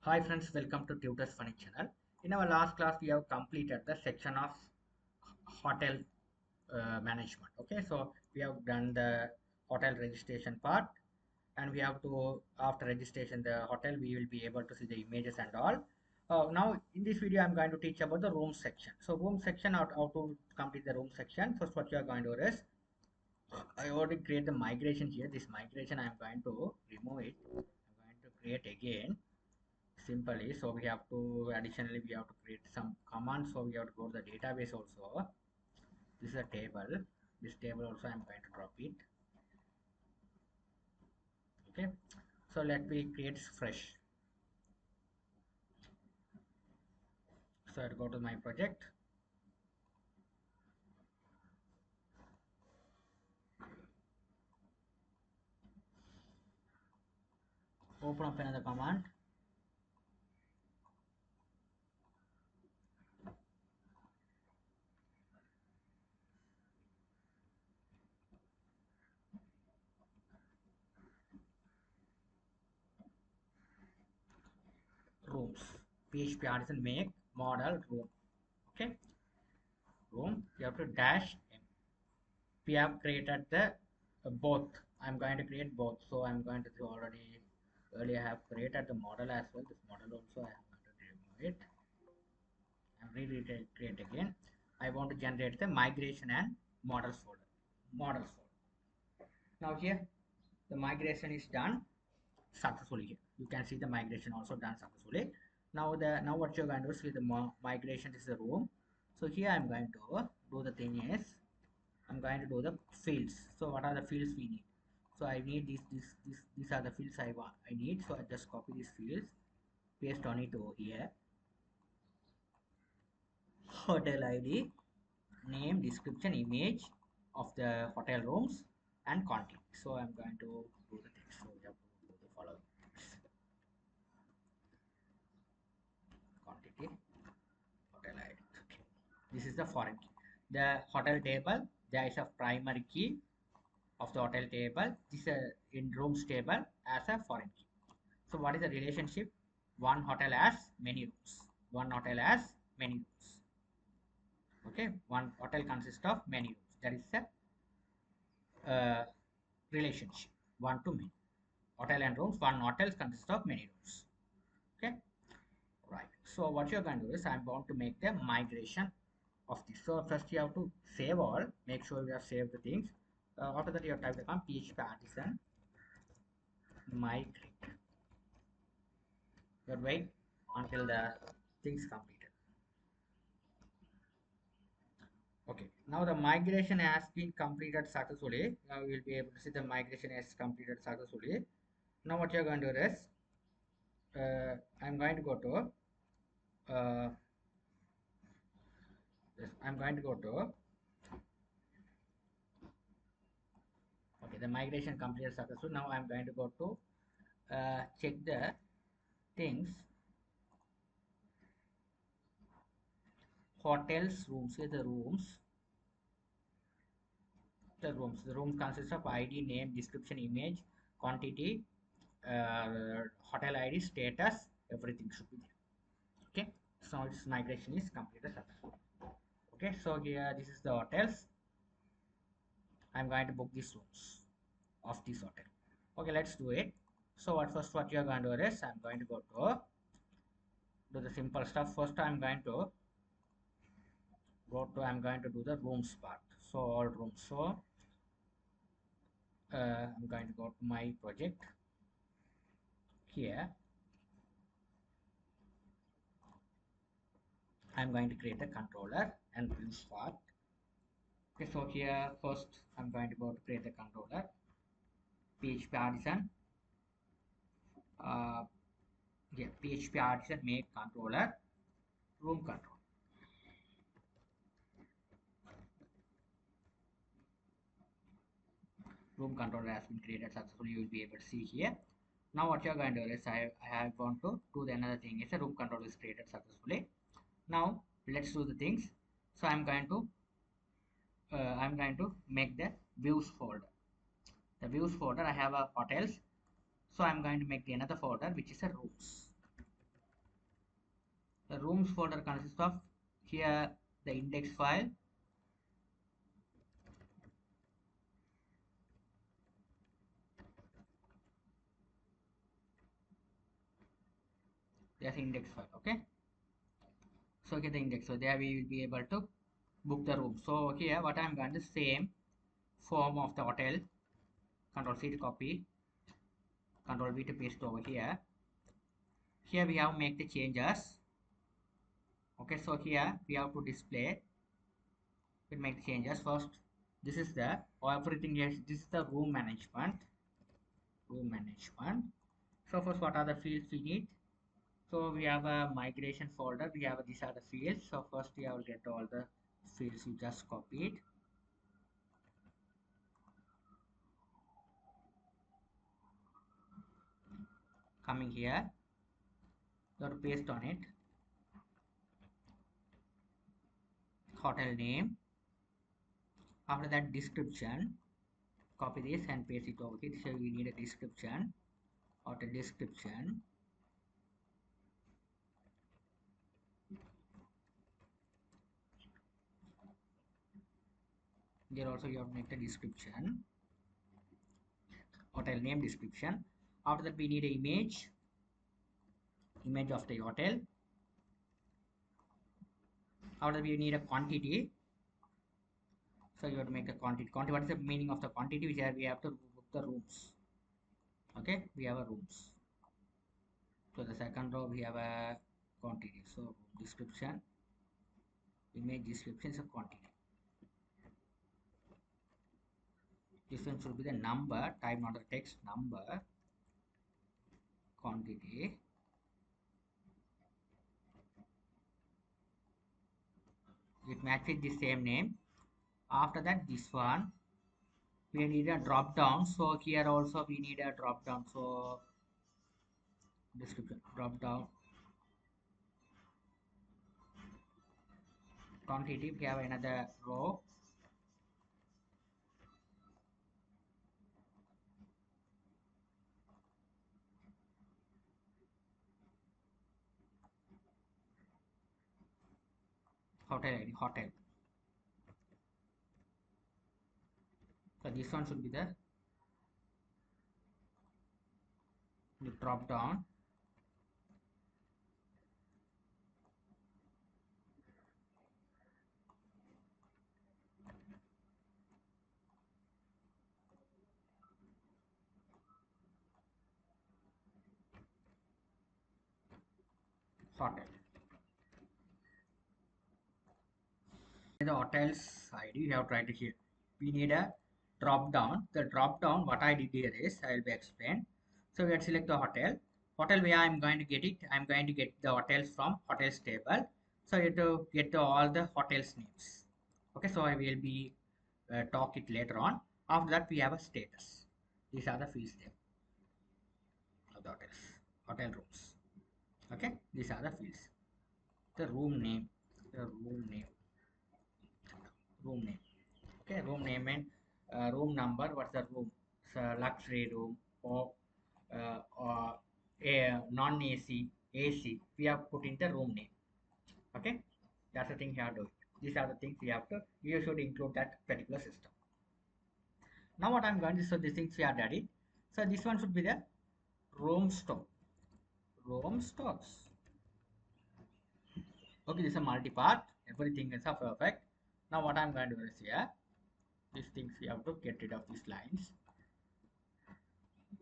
Hi friends, welcome to Tutors Funny channel. In our last class, we have completed the section of hotel management. Okay, so we have done the hotel registration part, and we have to after registration the hotel we will be able to see the images and all. Now in this video, I'm going to teach about the room section. So room section, how to complete the room section. First, what you are going to do is I already create the migration here. This migration I am going to remove it. I'm going to create again simply. So we have to additionally we have to create some commands, so we have to go to the database also. This is a table. This table also I'm going to drop it. Okay, so let me create fresh. So I'll go to my project, open up another command, rooms, php artisan make model room. Okay, room, you have to dash m. We have created the both. I'm going to create both, so I'm going to do already earlier I have created the model as well. This model also I am going to remove it. I'm create again. I want to generate the migration and models folder. Models folder. Now here the migration is done successfully. Here you can see the migration also done successfully. Now what you're going to see the migration is the room. So here I'm going to do the thing is I'm going to do the fields. So what are the fields we need? So I need these are the fields I need. So I just copy these fields, paste on it over here. Hotel ID, name, description, image of the hotel rooms, and quantity. So I'm going to do the things. So we have to do the following things. Quantity, hotel ID. Okay. This is the foreign key. The hotel table, there is a primary key of the hotel table. This is in rooms table as a foreign key. So what is the relationship? One hotel has many rooms. One hotel has many rooms. Okay, one hotel consists of many rooms. That is the relationship, one to many. Hotel and rooms, one hotel consists of many rooms. Okay, right. So what you're going to do is I'm going to make the migration of this. So first you have to save all, make sure you have saved the things. After that you have typed the command php artisan migrate. You wait until the things completed. Okay, now the migration has been completed successfully. Now you will be able to see the migration has completed successfully. Now what you're going to do is I'm going to go to uh, yes, I'm going to go to okay, the migration completed successful. Now I'm going to go to check the things, hotels, rooms. Here the rooms consist of ID, name, description, image, quantity, hotel ID, status, everything should be there. Okay, so its migration is completed successfully. Okay, so here this is the hotels. I'm going to book these rooms of this hotel. Okay, let's do it. So what you're going to do is I'm going to go to do the simple stuff. First I'm going to do the rooms part. So all rooms. So I'm going to go to my project here. I'm going to create a controller and rooms part. Okay, so here first I'm going to go to create a controller. PHP artisan. Uh, yeah, PHP artisan make controller room control. Room controller has been created successfully. You will be able to see here. Now what you are going to do is I want to do the another thing is a room controller is created successfully. Now let's do the things. So I'm going to make the views folder. The views folder I have a hotels. So I'm going to make the another folder which is a rooms. rooms folder consists of here the index file, there's index file. Okay, so get the index, so there we will be able to book the room. So here what I'm going to same form of the hotel, control C to copy, control V to paste over here. Here we have make the changes. Okay, so here we have to display, we make the changes first. This is the everything is, this is the room management, room management. So first what are the fields we need? So we have a migration folder, we have these are the fields. So first we have get all the fields you just copied. Coming here, you have to paste on it hotel name. After that description, copy this and paste it over here. So we need a description, hotel description. There also you have to make the description, hotel name description. After that we need an image of the hotel. After that we need a quantity. So you have to make the quantity. What is the meaning of the quantity? Which we have to book the rooms. Okay, we have a rooms. So the second row we have a quantity. So description, image description is a quantity. This one should be the number, type not the text, number, quantity. It matches the same name. After that, this one we need a drop down. So here also we need a drop down. So description, drop down, quantity. We have another row. Hotel ID, hotel. So this one should be the drop down. Hotel. The hotel's ID you have tried here. We need a drop down. The drop down, what I did here is I will be explain. So we have to select the hotel. Hotel where I'm going to get it. I'm going to get the hotels from hotels table. So you have to get all the hotels names. Okay, so I will be talk it later on. After that we have a status. These are the fields there of the hotels, hotel rooms. Okay, these are the fields. The room name, the room name. Okay, room name and room number. What's the room? It's a luxury room or a non-AC, AC. We have put in the room name. Okay, that's the thing you have to do. These are the things you have to. You should include that particular system. Now what I'm going to, so these things we are ready. So this one should be the room stock. Room stocks. Okay, this is a multi-part. Everything is perfect. Now what I'm going to do is here. These things we have to get rid of these lines.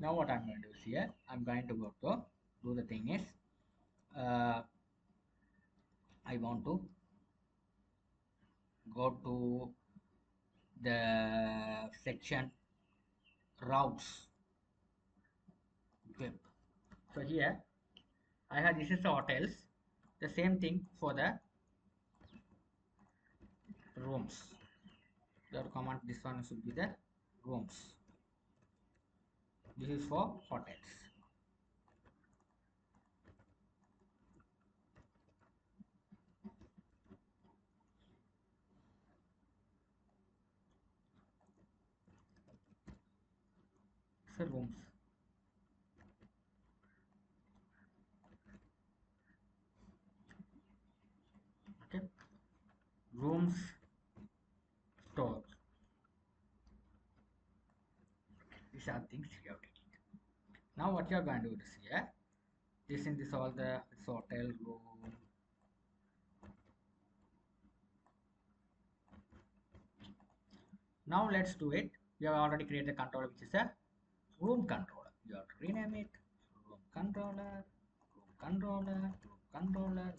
Now what I'm going to do is here, I'm going to go to do the thing is I want to go to the section routes web. So here I have, this is the hotels, the same thing for the rooms. The command, this one should be the rooms. This is for hotels. So rooms. rooms store. These are things you have to keep. Now what you are going to do is here. This in this all the this hotel room. Now let's do it. We have already created a controller which is a room controller. You have to rename it room controller, room controller, room controller.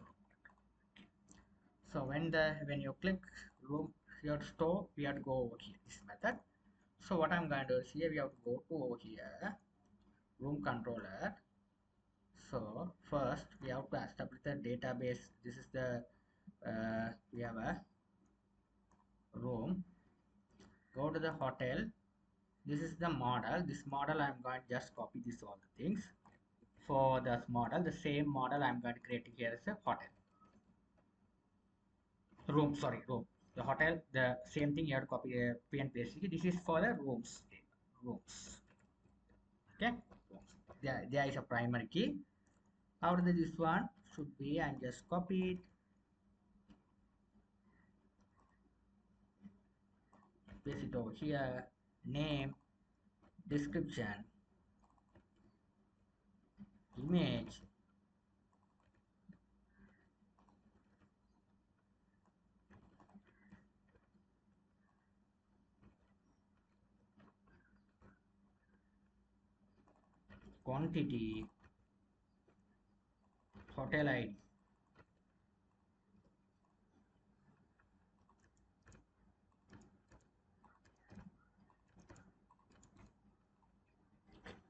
So when you click room here store, we have to go over here this method. So what I'm going to do is here we have to go to over here room controller. So first we have to establish the database. This is the we have a room. Go to the hotel. This is the model. This model I'm going to just copy this all the things. For this model, the same model I'm going to create here is a hotel room. Sorry, room. The hotel, the same thing you have to copy P and paste. This is for the rooms. Rooms. Okay. Rooms. There is a primary key. After this one should be and just copy it, paste it over here. Name, description, image, quantity, hotel ID.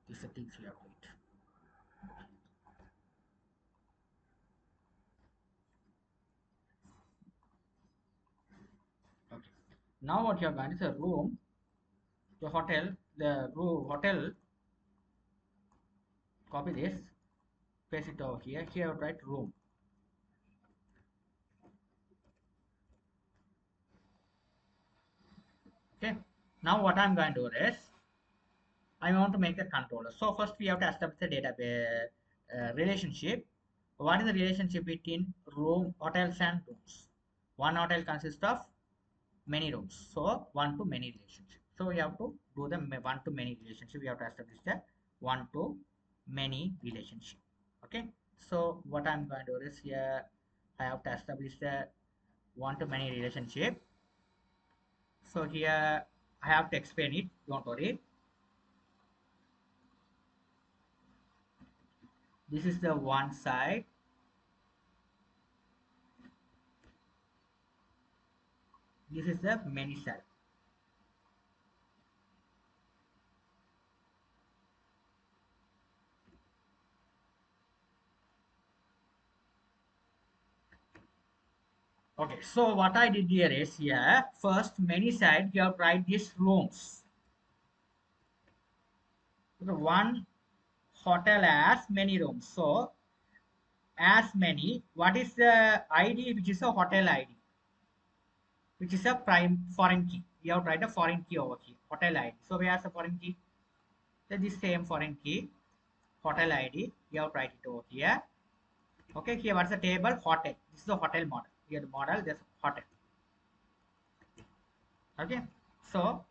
These are things you have to do. Okay. Now what you are going to say room, the hotel, the room hotel. Copy this, paste it over here. Here I would write room. Okay. Now what I'm going to do is I want to make a controller. So first we have to establish the database relationship. What is the relationship between room, hotels and rooms? One hotel consists of many rooms. So one to many relationship. So we have to do the one to many relationship. We have to establish the one to many relationship. Okay. So what I'm going to do is here I have to establish the one to many relationship. So here I have to explain it. Don't worry. This is the one side. This is the many side. Okay, so what I did here is here first many side you have write these rooms. The one hotel has many rooms. So as many, what is the ID which is a hotel ID, which is a prime foreign key. You have to write a foreign key over here, hotel ID. So we have a foreign key. So this same foreign key, hotel ID, you have to write it over here. Okay, here what's the table? Hotel. This is the hotel model. Here the model, this hotel. Okay, so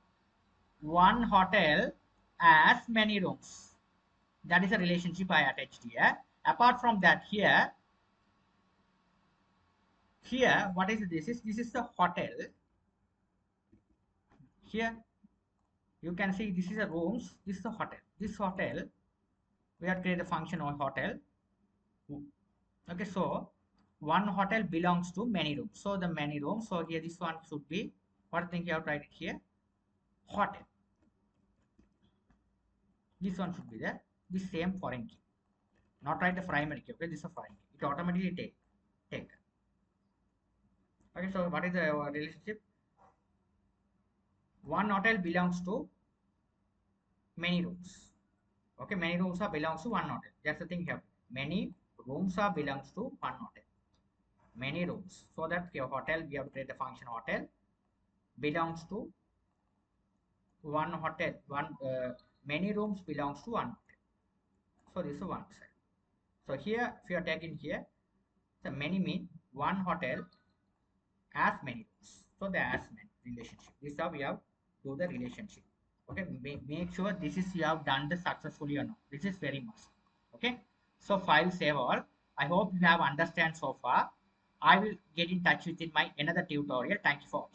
one hotel has many rooms. That is a relationship I attached here. Apart from that, here, what is this? This is the hotel. Here, you can see this is a rooms. This is the hotel. This hotel, we have created a function of hotel. Okay, so one hotel belongs to many rooms. So the many rooms. So here this one should be what thing you have to write it here? Hotel. This one should be there. This same foreign key. Not write the primary key. Okay, this is a foreign key. It automatically take. Okay, so what is the relationship? One hotel belongs to many rooms. Okay, many rooms are belongs to one hotel. That's the thing here. Many rooms are belongs to one hotel. Many rooms. So that your hotel, we have to create the function hotel belongs to one hotel. Many rooms belongs to one hotel. So this is one side. So here, if you are taking here, the many mean one hotel as many rows. So the as many relationship. This is how we have do the relationship. Okay, make sure this is you have done this successfully or not. This is very must. Okay, so file save all. I hope you have understand so far. I will get in touch with in my another tutorial. Thank you for watching.